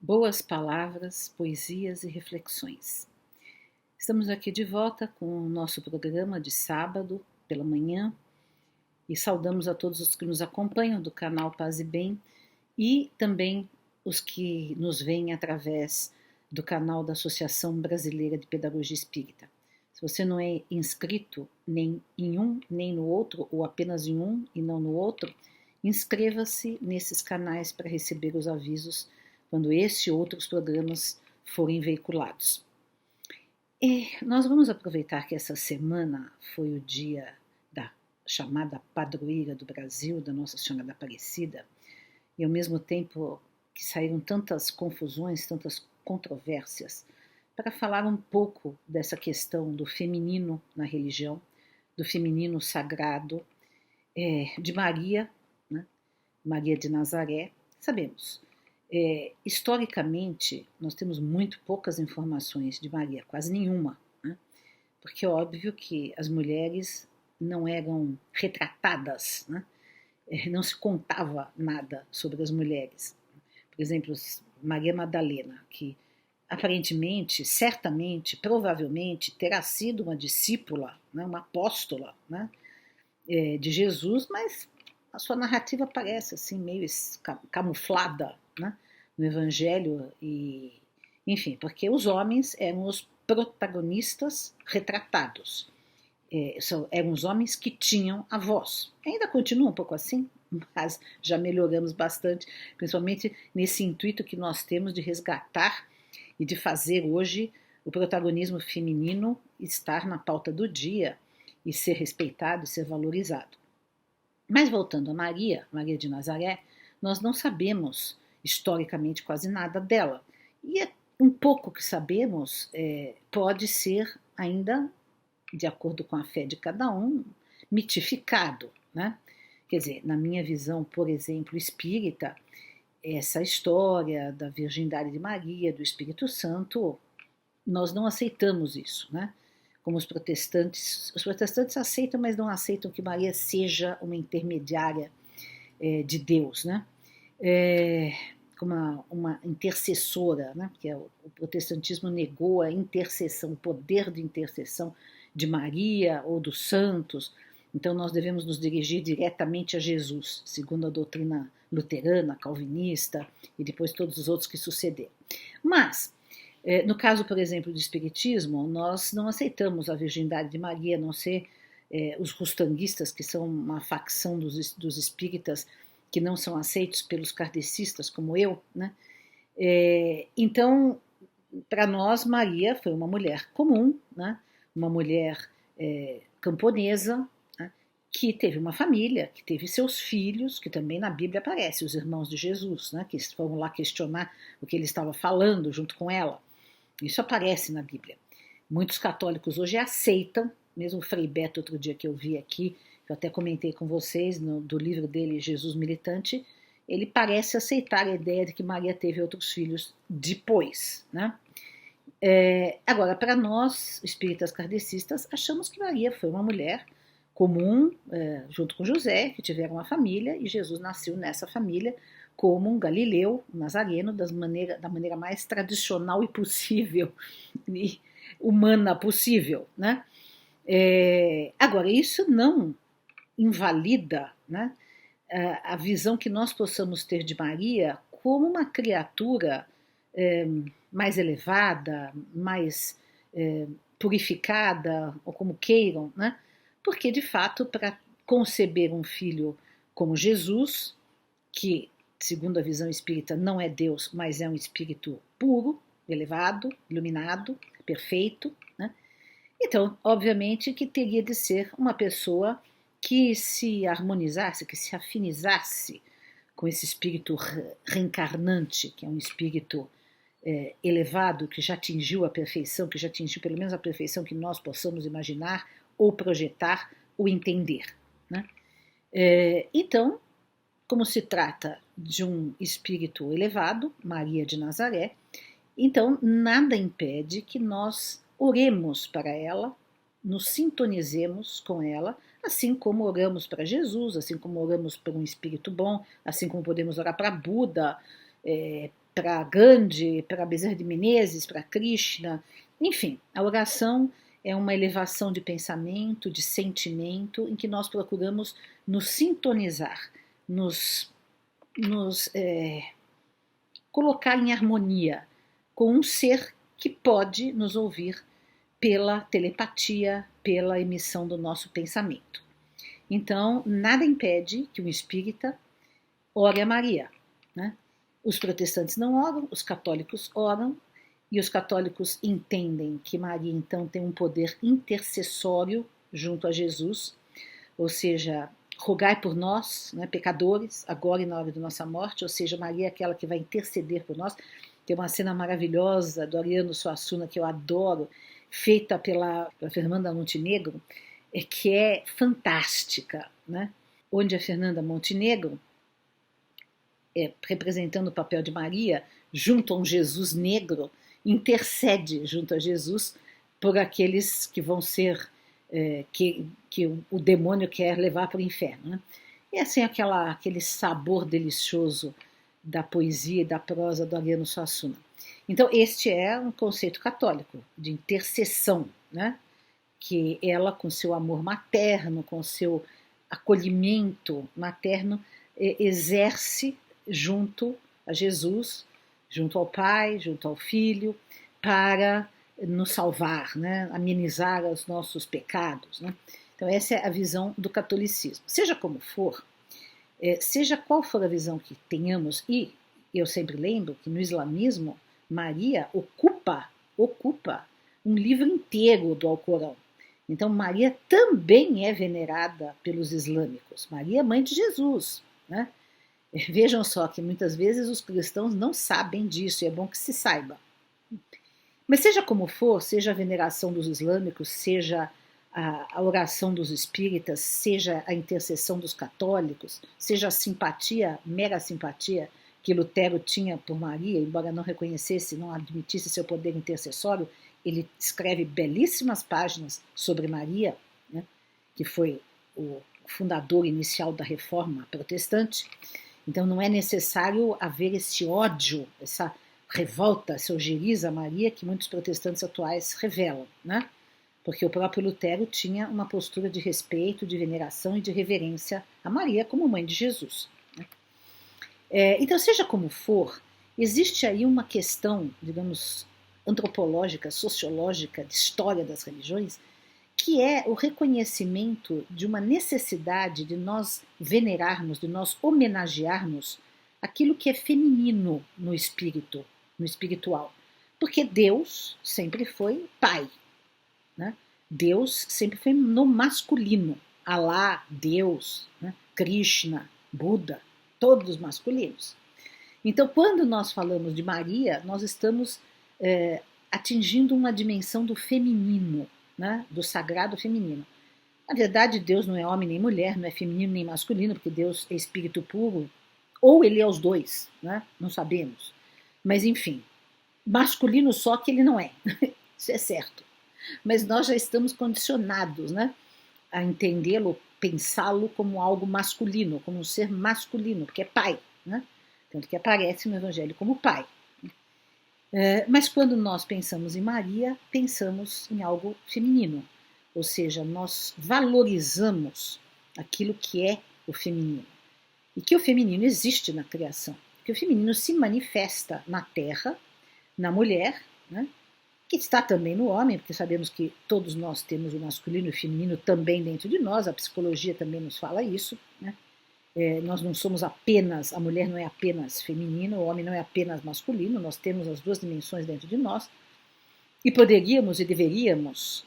Boas palavras, poesias e reflexões. Estamos aqui de volta com o nosso programa de sábado pela manhã e saudamos a todos os que nos acompanham do canal Paz e Bem e também os que nos veem através do canal da Associação Brasileira de Pedagogia Espírita. Se você não é inscrito nem em um nem no outro, ou apenas em um e não no outro, inscreva-se nesses canais para receber os avisos quando esse e outros programas forem veiculados. Nós vamos aproveitar que essa semana foi o dia da chamada padroeira do Brasil, da Nossa Senhora da Aparecida, e ao mesmo tempo que saíram tantas confusões, tantas controvérsias, para falar um pouco dessa questão do feminino na religião, do feminino sagrado, de Maria, né? Maria de Nazaré. Sabemos, historicamente, nós temos muito poucas informações de Maria, quase nenhuma, né? Porque é óbvio que as mulheres não eram retratadas, né? Não se contava nada sobre as mulheres. Por exemplo, Maria Madalena, que aparentemente, certamente, provavelmente terá sido uma discípula, né, uma apóstola, né, de Jesus, mas a sua narrativa parece assim meio camuflada, né, no Evangelho e, enfim, porque os homens eram os protagonistas retratados, eram os homens que tinham a voz. Ainda continua um pouco assim, mas já melhoramos bastante, principalmente nesse intuito que nós temos de resgatar e de fazer hoje o protagonismo feminino estar na pauta do dia e ser respeitado e ser valorizado. Mas voltando a Maria, Maria de Nazaré, nós não sabemos historicamente quase nada dela. E um pouco que sabemos pode ser ainda, de acordo com a fé de cada um, mitificado, né? Quer dizer, na minha visão, por exemplo, espírita, essa história da virgindade de Maria, do Espírito Santo, nós não aceitamos isso, né? Como os protestantes aceitam, mas não aceitam que Maria seja uma intermediária de Deus, né? Como uma intercessora, né? Porque o protestantismo negou a intercessão, o poder de intercessão de Maria ou dos santos. Então nós devemos nos dirigir diretamente a Jesus, segundo a doutrina luterana, calvinista e depois todos os outros que sucederam. Mas, no caso, por exemplo, do Espiritismo, nós não aceitamos a virgindade de Maria, a não ser os rustanguistas, que são uma facção dos espíritas que não são aceitos pelos kardecistas, como eu, né? Então, para nós, Maria foi uma mulher comum, né? Uma mulher camponesa, né? Que teve uma família, que teve seus filhos, que também na Bíblia aparece, os irmãos de Jesus, né? Que foram lá questionar o que ele estava falando junto com ela. Isso aparece na Bíblia. Muitos católicos hoje aceitam, mesmo o Frei Beto, outro dia que eu vi aqui, eu até comentei com vocês do livro dele, Jesus Militante, ele parece aceitar a ideia de que Maria teve outros filhos depois, né? Agora, para nós, espíritas kardecistas, achamos que Maria foi uma mulher comum, junto com José, que tiveram uma família, e Jesus nasceu nessa família como um galileu, um nazareno, da maneira mais tradicional e possível, e humana possível, né? Agora, isso não invalida, né, a visão que nós possamos ter de Maria como uma criatura mais elevada, mais purificada, ou como queiram, né? Porque, de fato, para conceber um filho como Jesus, que, segundo a visão espírita, não é Deus, mas é um espírito puro, elevado, iluminado, perfeito, né? Então, obviamente, que teria de ser uma pessoa que se harmonizasse, que se afinizasse com esse espírito reencarnante, que é um espírito elevado, que já atingiu a perfeição, que já atingiu pelo menos a perfeição que nós possamos imaginar, ou projetar, ou entender, né? Então, como se trata de um espírito elevado, Maria de Nazaré, então nada impede que nós oremos para ela, nos sintonizemos com ela, assim como oramos para Jesus, assim como oramos para um espírito bom, assim como podemos orar para Buda, para Gandhi, para Bezerra de Menezes, para Krishna, enfim, a oração é uma elevação de pensamento, de sentimento, em que nós procuramos nos sintonizar, nos colocar em harmonia com um ser que pode nos ouvir pela telepatia, pela emissão do nosso pensamento. Então, nada impede que um espírita ore a Maria, né? Os protestantes não oram, os católicos oram, e os católicos entendem que Maria, então, tem um poder intercessório junto a Jesus, ou seja, rogai por nós, né, pecadores, agora e na hora da nossa morte, ou seja, Maria é aquela que vai interceder por nós. Tem uma cena maravilhosa do Ariano Suassuna, que eu adoro, feita pela Fernanda Montenegro, que é fantástica, né? Onde a Fernanda Montenegro, representando o papel de Maria, junto a um Jesus negro, intercede junto a Jesus por aqueles que vão ser, que o demônio quer levar para o inferno. Né? E assim aquele sabor delicioso da poesia e da prosa do Ariano Suassuna. Então este é um conceito católico de intercessão, né? Que ela, com seu amor materno, com seu acolhimento materno, exerce junto a Jesus, junto ao Pai, junto ao Filho, para nos salvar, né? Amenizar os nossos pecados. Né? Então essa é a visão do catolicismo. Seja como for, seja qual for a visão que tenhamos, e eu sempre lembro que no islamismo Maria ocupa um livro inteiro do Alcorão. Então Maria também é venerada pelos islâmicos. Maria é mãe de Jesus, né? Vejam só que muitas vezes os cristãos não sabem disso, e é bom que se saiba. Mas seja como for, seja a veneração dos islâmicos, seja a oração dos espíritas, seja a intercessão dos católicos, seja a simpatia, mera simpatia que Lutero tinha por Maria, embora não reconhecesse, não admitisse seu poder intercessório, ele escreve belíssimas páginas sobre Maria, né, que foi o fundador inicial da Reforma Protestante. Então não é necessário haver esse ódio, essa revolta, essa ojeriza a Maria que muitos protestantes atuais revelam, né? Porque o próprio Lutero tinha uma postura de respeito, de veneração e de reverência a Maria como mãe de Jesus. Né? Então, seja como for, existe aí uma questão, digamos, antropológica, sociológica, de história das religiões, que é o reconhecimento de uma necessidade de nós venerarmos, de nós homenagearmos aquilo que é feminino no espírito, no espiritual. Porque Deus sempre foi pai, né? Deus sempre foi no masculino. Alá, Deus, né? Krishna, Buda, todos masculinos. Então, quando nós falamos de Maria, nós estamos atingindo uma dimensão do feminino, né? Do sagrado feminino. Na verdade, Deus não é homem nem mulher, não é feminino nem masculino, porque Deus é espírito puro, ou ele é os dois, né? Não sabemos. Mas, enfim, masculino só que ele não é, isso é certo. Mas nós já estamos condicionados, né, a entendê-lo, pensá-lo como algo masculino, como um ser masculino, porque é pai, né? Tanto que aparece no Evangelho como pai. Mas quando nós pensamos em Maria, pensamos em algo feminino, ou seja, nós valorizamos aquilo que é o feminino. E que o feminino existe na criação, que o feminino se manifesta na terra, na mulher, né? Que está também no homem, porque sabemos que todos nós temos o masculino e o feminino também dentro de nós, a psicologia também nos fala isso, né? Nós não somos apenas, a mulher não é apenas feminina, o homem não é apenas masculino, nós temos as duas dimensões dentro de nós, e poderíamos e deveríamos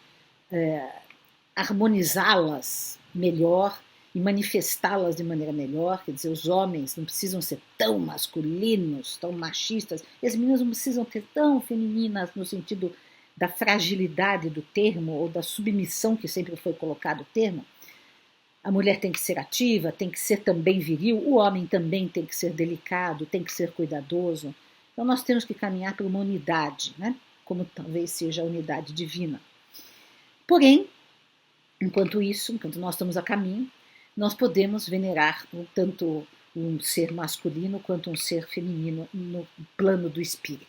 harmonizá-las melhor e manifestá-las de maneira melhor, quer dizer, os homens não precisam ser tão masculinos, tão machistas, e as meninas não precisam ser tão femininas no sentido da fragilidade do termo ou da submissão que sempre foi colocado o termo. A mulher tem que ser ativa, tem que ser também viril, o homem também tem que ser delicado, tem que ser cuidadoso. Então nós temos que caminhar para uma unidade, né? Como talvez seja a unidade divina. Porém, enquanto nós estamos a caminho, nós podemos venerar tanto um ser masculino quanto um ser feminino no plano do espírito.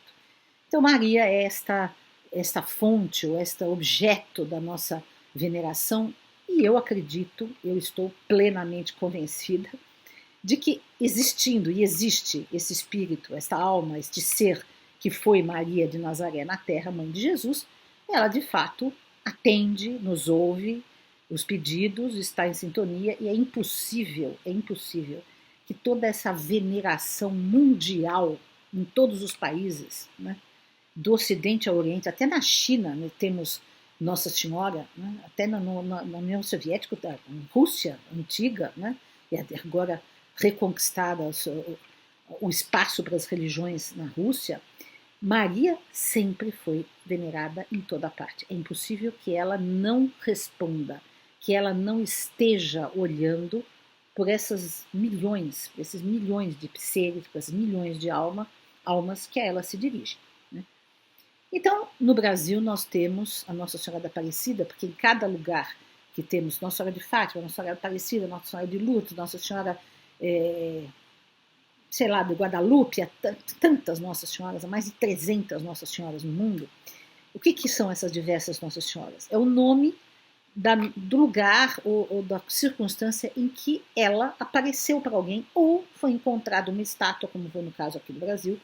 Então Maria é esta fonte ou este objeto da nossa veneração, e eu acredito, eu estou plenamente convencida de que existindo e existe esse espírito, esta alma, este ser que foi Maria de Nazaré na terra, mãe de Jesus, ela de fato atende, nos ouve os pedidos, está em sintonia, e é impossível que toda essa veneração mundial em todos os países, né, do Ocidente ao Oriente, até na China, né, temos Nossa Senhora, né, até na União Soviética, na Rússia antiga, né, e agora reconquistada o espaço para as religiões na Rússia, Maria sempre foi venerada em toda parte. É impossível que ela não responda, que ela não esteja olhando por esses milhões de seres, por esses milhões de almas que a ela se dirigem. Né? Então, no Brasil, nós temos a Nossa Senhora da Aparecida, porque em cada lugar que temos Nossa Senhora de Fátima, Nossa Senhora da Aparecida, Nossa Senhora de Lourdes, Nossa Senhora, sei lá, de Guadalupe, há tantas Nossas Senhoras, há mais de 300 Nossas Senhoras no mundo. O que são essas diversas Nossas Senhoras? É o nome do lugar ou da circunstância em que ela apareceu para alguém, ou foi encontrada uma estátua, como foi no caso aqui no Brasil,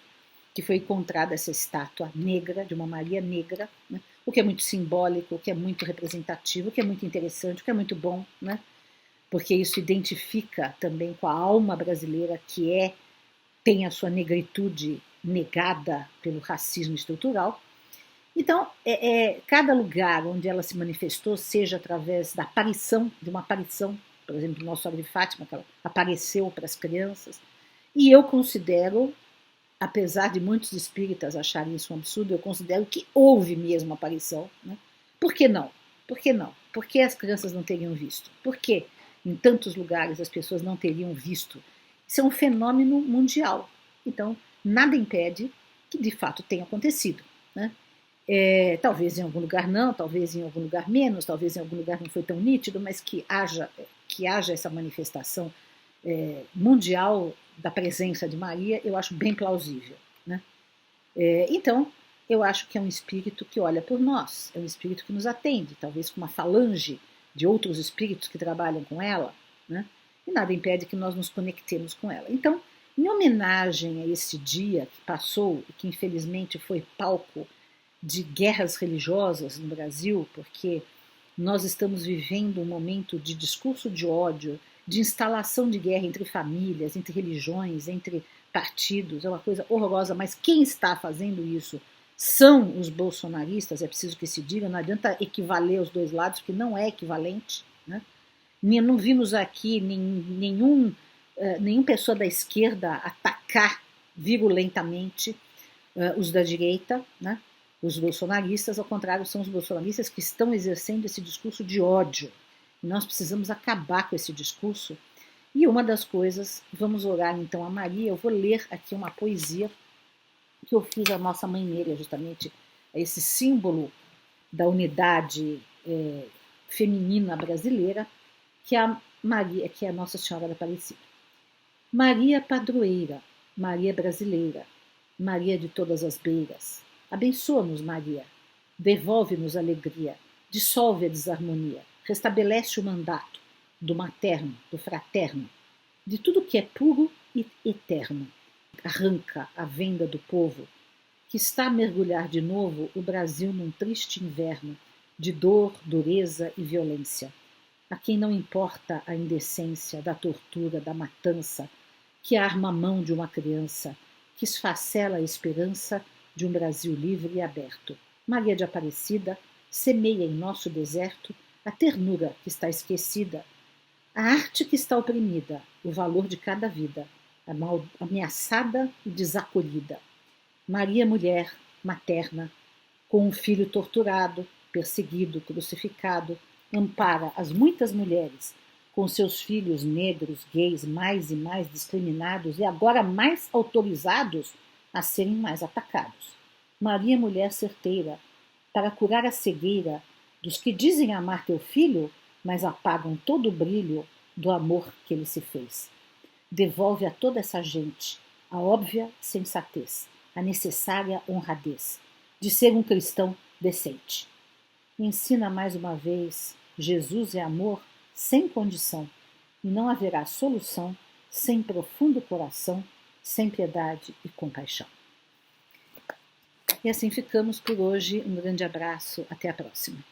que foi encontrada essa estátua negra, de uma Maria negra, né? O que é muito simbólico, o que é muito representativo, o que é muito interessante, o que é muito bom, né? Porque isso identifica também com a alma brasileira, que tem a sua negritude negada pelo racismo estrutural. Então, cada lugar onde ela se manifestou, seja através da aparição, de uma aparição, por exemplo, Nossa Senhora de Fátima, que ela apareceu para as crianças, e eu considero, apesar de muitos espíritas acharem isso um absurdo, eu considero que houve mesmo aparição. Né? Por que não? Por que não? Por que as crianças não teriam visto? Por que em tantos lugares as pessoas não teriam visto? Isso é um fenômeno mundial. Então, nada impede que de fato tenha acontecido. Né? Talvez em algum lugar não, talvez em algum lugar menos, talvez em algum lugar não foi tão nítido, mas que haja essa manifestação mundial da presença de Maria, eu acho bem plausível. Né? Então, eu acho que é um espírito que olha por nós, é um espírito que nos atende, talvez com uma falange de outros espíritos que trabalham com ela, né? E nada impede que nós nos conectemos com ela. Então, em homenagem a esse dia que passou e que infelizmente foi palco de guerras religiosas no Brasil, porque nós estamos vivendo um momento de discurso de ódio, de instalação de guerra entre famílias, entre religiões, entre partidos, é uma coisa horrorosa, mas quem está fazendo isso são os bolsonaristas, é preciso que se diga, não adianta equivaler os dois lados, porque não é equivalente. Né? Não vimos aqui nenhuma pessoa da esquerda atacar virulentamente os da direita, né? Os bolsonaristas, ao contrário, são os bolsonaristas que estão exercendo esse discurso de ódio. E nós precisamos acabar com esse discurso. E uma das coisas, vamos orar então a Maria, eu vou ler aqui uma poesia que eu fiz à Nossa Mãe Negra, justamente esse símbolo da unidade feminina brasileira, que é a Maria, que é a Nossa Senhora da Aparecida. Maria padroeira, Maria brasileira, Maria de todas as beiras, abençoa-nos, Maria, devolve-nos alegria, dissolve a desarmonia, restabelece o mandato do materno, do fraterno, de tudo que é puro e eterno. Arranca a venda do povo, que está a mergulhar de novo o Brasil num triste inverno de dor, dureza e violência. A quem não importa a indecência da tortura, da matança, que arma a mão de uma criança, que esfacela a esperança de um Brasil livre e aberto. Maria de Aparecida semeia em nosso deserto a ternura que está esquecida, a arte que está oprimida, o valor de cada vida, ameaçada e desacolhida. Maria, mulher, materna, com um filho torturado, perseguido, crucificado, ampara as muitas mulheres com seus filhos negros, gays, mais e mais discriminados e agora mais autorizados a serem mais atacados. Maria, mulher certeira, para curar a cegueira dos que dizem amar teu filho, mas apagam todo o brilho do amor que ele se fez. devolve a toda essa gente a óbvia sensatez, a necessária honradez de ser um cristão decente. Ensina mais uma vez: Jesus é amor sem condição, e não haverá solução sem profundo coração, sem piedade e compaixão. E assim ficamos por hoje. Um grande abraço, até a próxima.